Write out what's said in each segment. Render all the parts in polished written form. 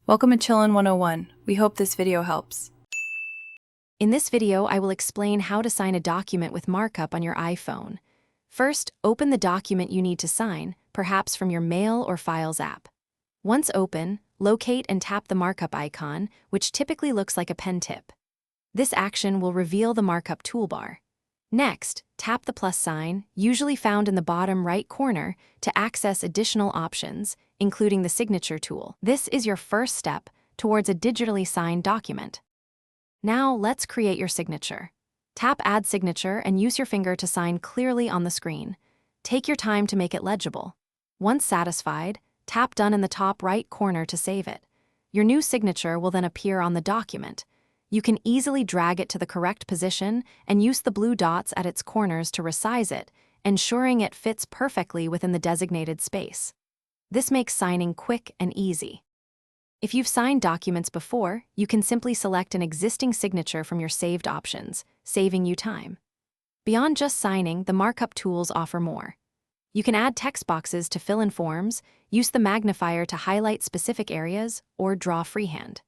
Welcome to Chillin' 101. We hope this video helps. In this video, I will explain how to sign a document with Markup on your iPhone. First, open the document you need to sign, perhaps from your Mail or Files app. Once open, locate and tap the Markup icon, which typically looks like a pen tip. This action will reveal the Markup toolbar. Next, tap the plus sign, usually found in the bottom right corner, to access additional options, including the signature tool. This is your first step towards a digitally signed document. Now, let's create your signature. Tap Add Signature and use your finger to sign clearly on the screen. Take your time to make it legible. Once satisfied, tap Done in the top right corner to save it. Your new signature will then appear on the document. You can easily drag it to the correct position and use the blue dots at its corners to resize it, ensuring it fits perfectly within the designated space. This makes signing quick and easy. If you've signed documents before, you can simply select an existing signature from your saved options, saving you time. Beyond just signing, the Markup tools offer more. You can add text boxes to fill in forms, use the magnifier to highlight specific areas, or draw freehand.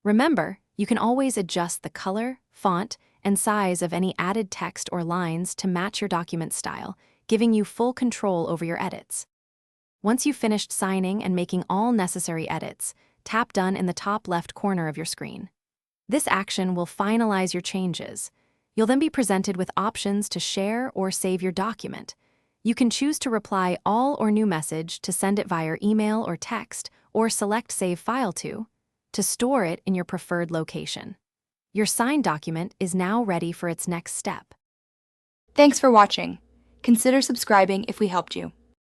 Remember, you can always adjust the color, font, and size of any added text or lines to match your document style, giving you full control over your edits. Once you've finished signing and making all necessary edits, tap Done in the top left corner of your screen. This action will finalize your changes. You'll then be presented with options to share or save your document. You can choose to reply all or new message to send it via email or text, or select Save File to store it in your preferred location. Your signed document is now ready for its next step. Thanks for watching. Consider subscribing if we helped you.